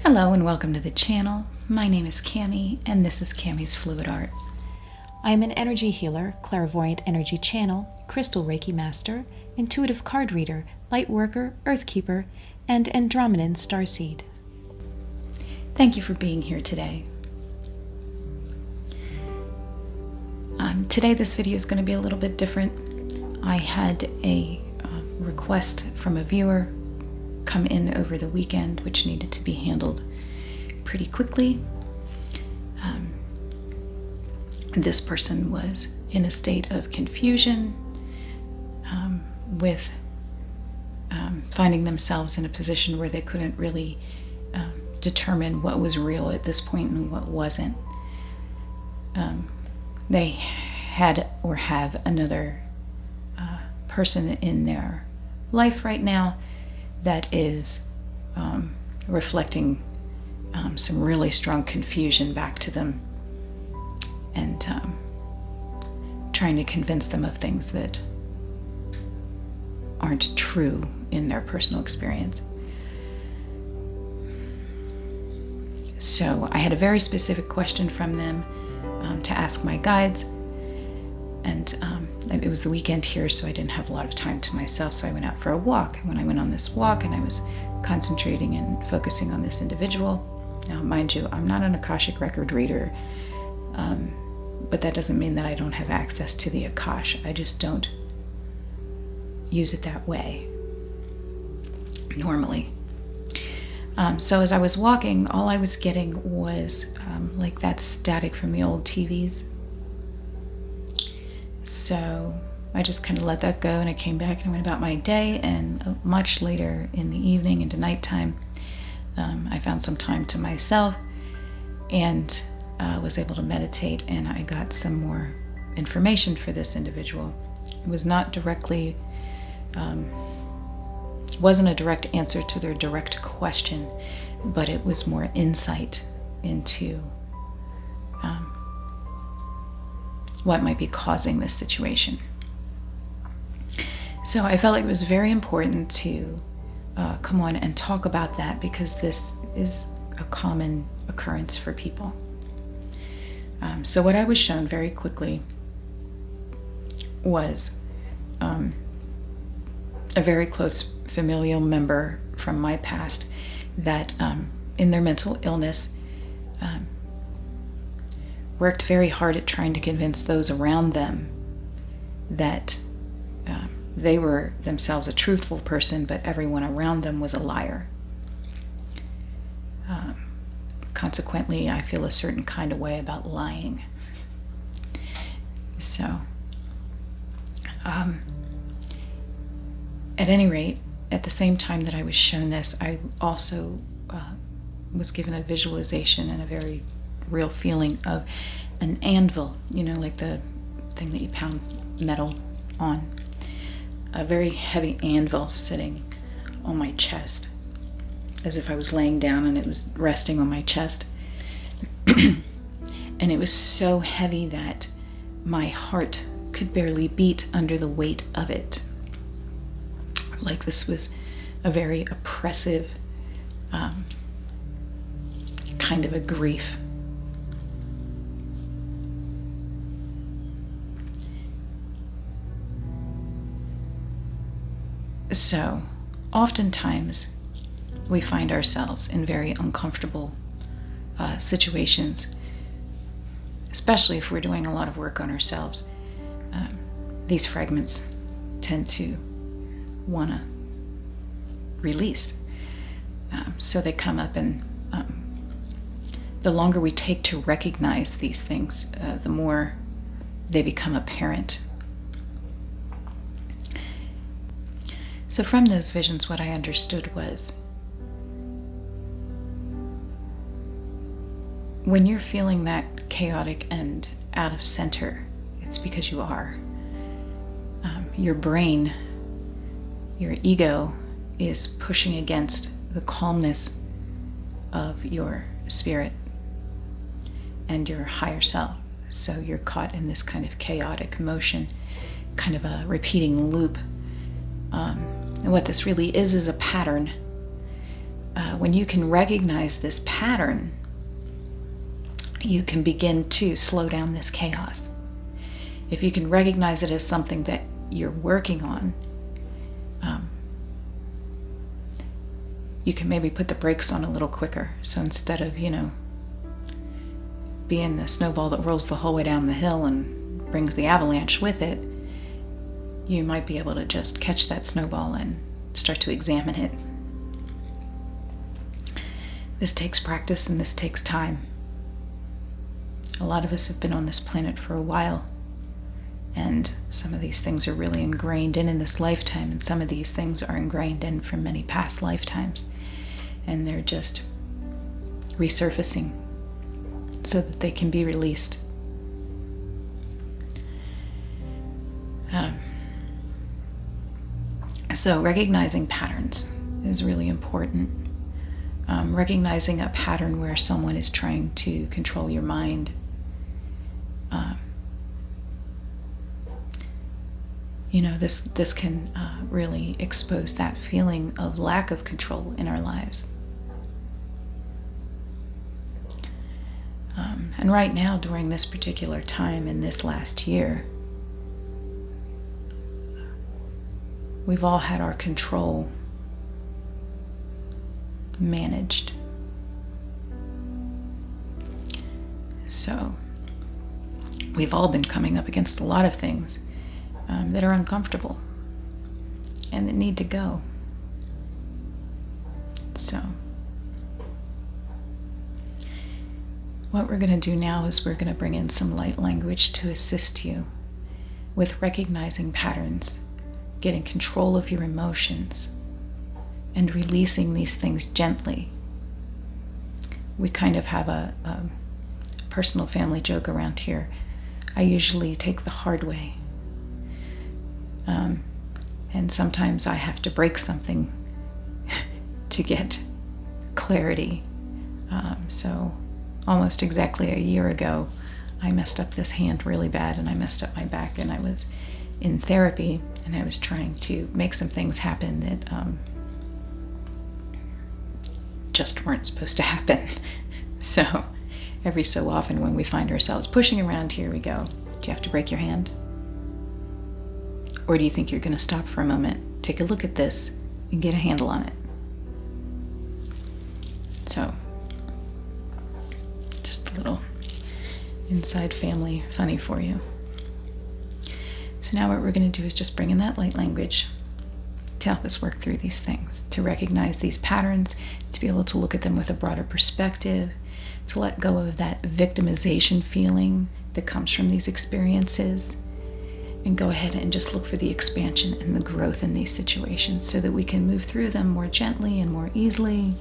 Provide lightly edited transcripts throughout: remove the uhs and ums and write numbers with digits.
Hello and welcome to the channel. My name is Cami and this is CamisFluidArt. I am an energy healer, clairvoyant energy channel, crystal Reiki master, intuitive card reader, lightworker, earthkeeper, and Andromedan starseed. Thank you for being here today. Today this video is going to be a little bit different. I had a request from a viewer come in over the weekend, which needed to be handled pretty quickly. This person was in a state of confusion with finding themselves in a position where they couldn't really determine what was real at this point and what wasn't. They had or have another person in their life right now that is reflecting some really strong confusion back to them and trying to convince them of things that aren't true in their personal experience. So I had a very specific question from them to ask my guides, and it was the weekend here, so I didn't have a lot of time to myself, so I went out for a walk. And when I went on this walk and I was concentrating and focusing on this individual, now mind you, I'm not an Akashic record reader, but that doesn't mean that I don't have access to the Akash. I just don't use it that way normally. So as I was walking, all I was getting was like that static from the old TVs. So I just kind of let that go, and I came back and I went about my day, and much later in the evening into nighttime, I found some time to myself and was able to meditate, and I got some more information for this individual. It was not directly, wasn't a direct answer to their direct question, but it was more insight into what might be causing this situation. So I felt like it was very important to come on and talk about that, because this is a common occurrence for people. So what I was shown very quickly was a very close familial member from my past that in their mental illness worked very hard at trying to convince those around them that they were themselves a truthful person, but everyone around them was a liar. Consequently, I feel a certain kind of way about lying. So, at any rate, at the same time that I was shown this, I also was given a visualization and a very real feeling of an anvil, you know, like the thing that you pound metal on. A very heavy anvil sitting on my chest, as if I was laying down and it was resting on my chest. And it was so heavy that my heart could barely beat under the weight of it. Like this was a very oppressive kind of a grief. So, oftentimes, we find ourselves in very uncomfortable situations, especially if we're doing a lot of work on ourselves. These fragments tend to want to release. So they come up, and the longer we take to recognize these things, the more they become apparent. So from those visions, what I understood was, when you're feeling that chaotic and out of center, it's because you are. Your brain, your ego, is pushing against the calmness of your spirit and your higher self. So you're caught in this kind of chaotic motion, kind of a repeating loop. And what this really is a pattern when you can recognize this pattern, you can begin to slow down this chaos. If you can recognize it as something that you're working on, you can maybe put the brakes on a little quicker. So instead of, being the snowball that rolls the whole way down the hill and brings the avalanche with it, you might be able to just catch that snowball and start to examine it. This takes practice and this takes time. A lot of us have been on this planet for a while, and some of these things are really ingrained in this lifetime, and some of these things are ingrained in from many past lifetimes, and they're just resurfacing so that they can be released. So recognizing patterns is really important. Recognizing a pattern where someone is trying to control your mind. This can really expose that feeling of lack of control in our lives. And right now, during this particular time in this last year, we've all had our control managed. So we've all been coming up against a lot of things that are uncomfortable and that need to go. So what we're going to do now is we're going to bring in some light language to assist you with recognizing patterns, getting control of your emotions, and releasing these things gently. We kind of have a personal family joke around here. I usually take the hard way. And sometimes I have to break something to get clarity. So almost exactly a year ago, I messed up this hand really bad, and I messed up my back, and I was in therapy, and I was trying to make some things happen that just weren't supposed to happen. So every so often when we find ourselves pushing around, here we go. Do you have to break your hand? Or do you think you're going to stop for a moment, take a look at this, and get a handle on it? So, just a little inside family funny for you. So now what we're going to do is just bring in that light language to help us work through these things, to recognize these patterns, to be able to look at them with a broader perspective, to let go of that victimization feeling that comes from these experiences, and go ahead and just look for the expansion and the growth in these situations so that we can move through them more gently and more easily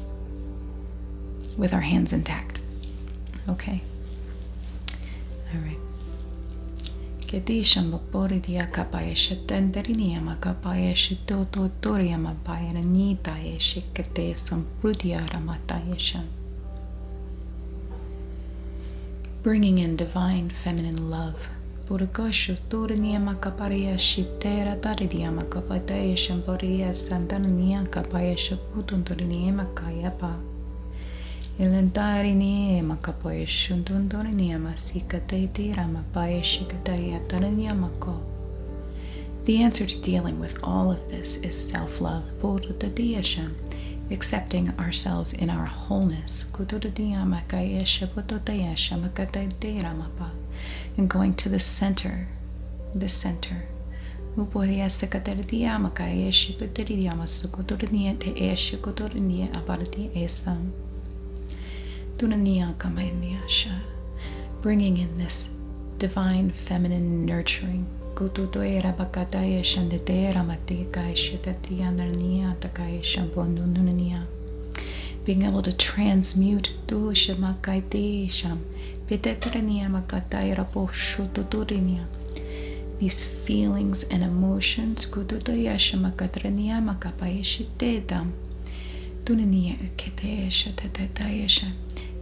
with our hands intact. Okay? All right. Kedisham bopori dia kapaya shetenderinia kapaya shitoto toriama bayranita yeshikate samprudia ramatayesha. Bringing in divine feminine love. Purgoshu turnia makaparia shitera taridia makapataya shamporia santarnia kapaya shaputuntoria makayapa. Ilentarini makapaya shuntuntoria masikate ramapaya shikataya tarania mako. The answer to dealing with all of this is self-love. Purutadiyasham. Accepting ourselves in our wholeness, and going to the center, bringing in this divine feminine nurturing. Being able to transmute these feelings and emotions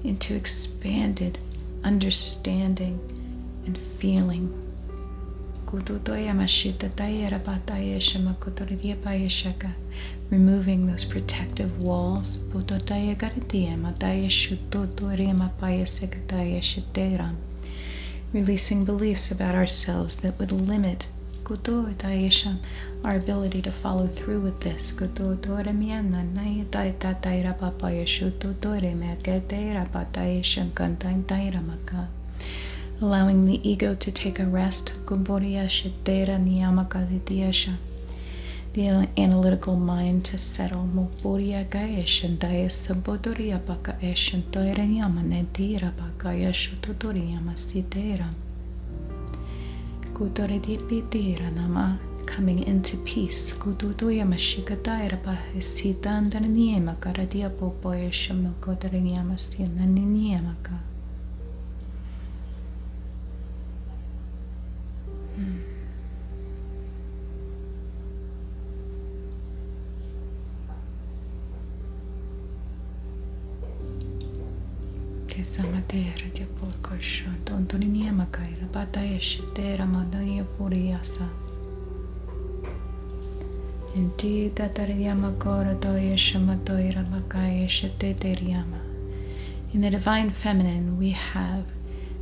into expanded understanding and feeling. removing those protective walls. Releasing beliefs about ourselves that would limit our ability to follow through with this. Allowing the ego to take a rest. The analytical mind to settle. Coming into peace. Samatera de Porcosho, Tontonia Makaira, Batayashetera Madaya Puriasa. Indeed, that Ariyamakora Doya Shamatoira Bakaya Sheteteriama. In the Divine Feminine, we have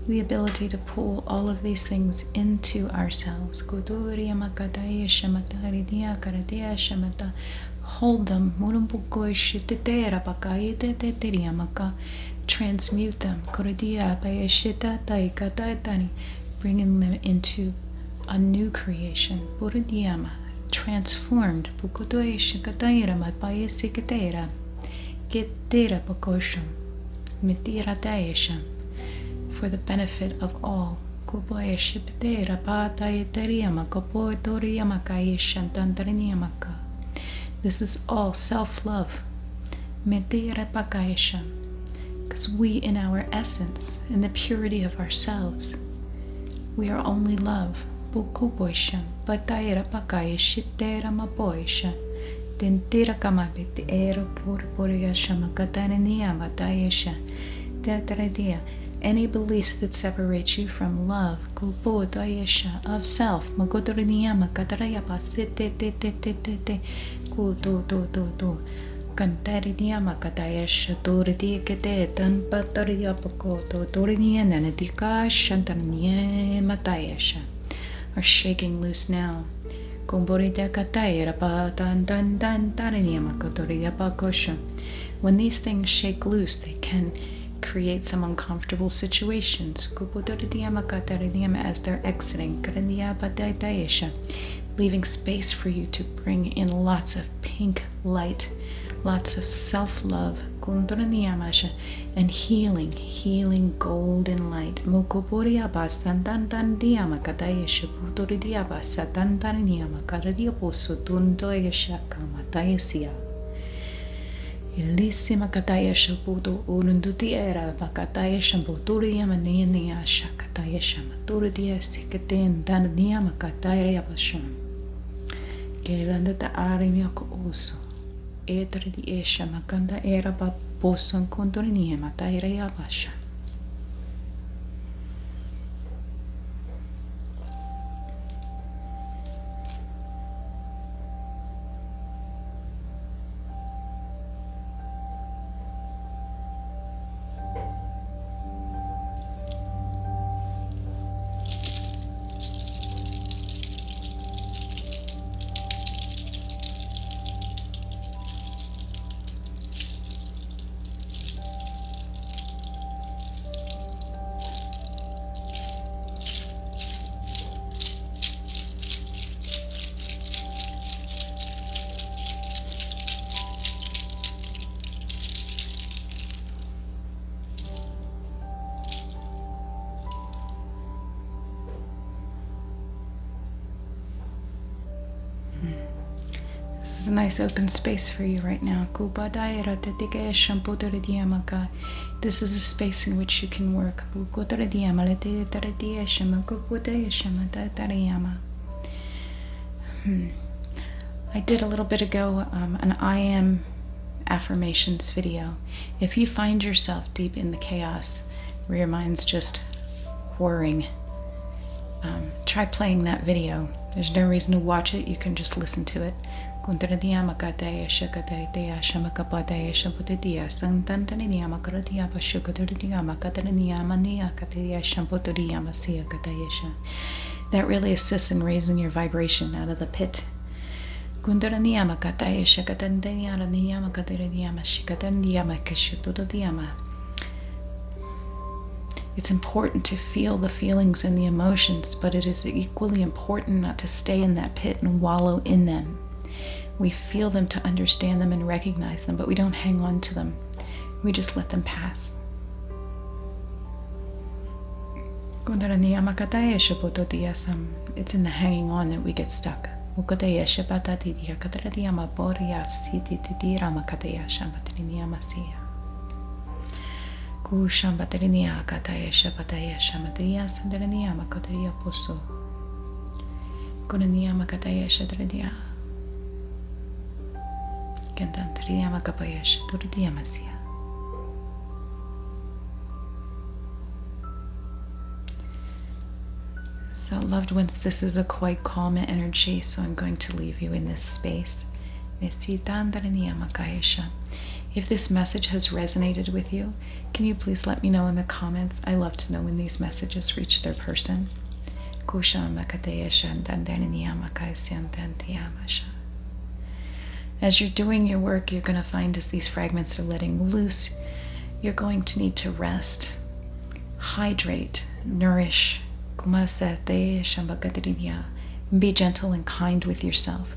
the ability to pull all of these things into ourselves. Kuduriyamakadaya Shamataridia Karadia Shamata. Hold them. Murumbukoy Shetetera Bakaya Teteriamaka. Transmute them, bringing them into a new creation, transformed, for the benefit of all. This is all self-love. Because we, in our essence, in the purity of ourselves, we are only love. Any beliefs that separate you from love, of self, are shaking loose now. When these things shake loose, they can create some uncomfortable situations as they're exiting, leaving space for you to bring in lots of pink light, lots of self-love, and healing golden light. Ilissima kataya shabudo urunduti era bakataya shambuturia mania shakataya shamaturia sikaten dania makataya yapasham. Gelanda ta arimyako uso. Etri di esha makanda era baboson kontorinia mataya yapasha. This is a nice open space for you right now. This is a space in which you can work. I did a little bit ago an I am affirmations video. If you find yourself deep in the chaos where your mind's just whirring, try playing that video. There's no reason to watch it. You can just listen to it. That really assists in raising your vibration out of the pit. It's important to feel the feelings and the emotions, but it is equally important not to stay in that pit and wallow in them. We feel them to understand them and recognize them, but we don't hang on to them. We just let them pass. It's in the hanging on that we get stuck. So, loved ones, this is a quite calm energy, so I'm going to leave you in this space. If this message has resonated with you, can you please let me know in the comments? I love to know when these messages reach their person. As you're doing your work, you're going to find as these fragments are letting loose, you're going to need to rest, hydrate, nourish, be gentle and kind with yourself.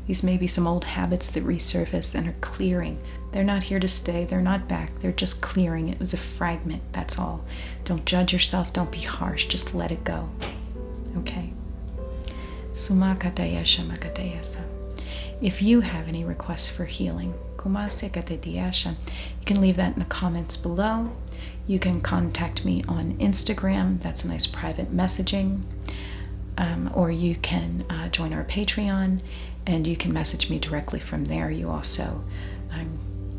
These may be some old habits that resurface and are clearing. They're not here to stay. They're not back. They're just clearing. It was a fragment. That's all. Don't judge yourself. Don't be harsh. Just let it go. Okay? If you have any requests for healing, you can leave that in the comments below. You can contact me on Instagram. That's a nice private messaging. Or you can join our Patreon, and you can message me directly from there. You also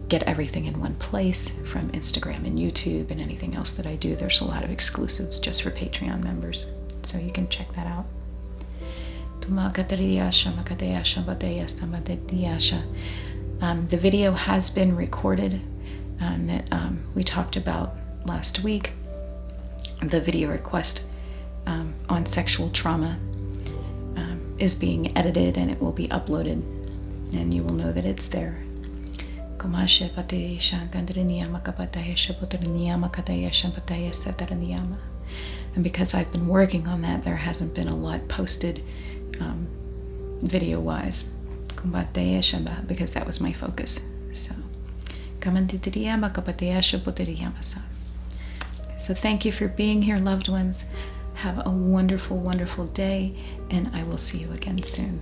get everything in one place from Instagram and YouTube and anything else that I do. There's a lot of exclusives just for Patreon members, so you can check that out. The video has been recorded, and we talked about last week the video request on sexual trauma is being edited, and it will be uploaded, and you will know that it's there. And because I've been working on that, there hasn't been a lot posted video-wise, because that was my focus. So thank you for being here, loved ones. Have a wonderful, wonderful day, and I will see you again soon.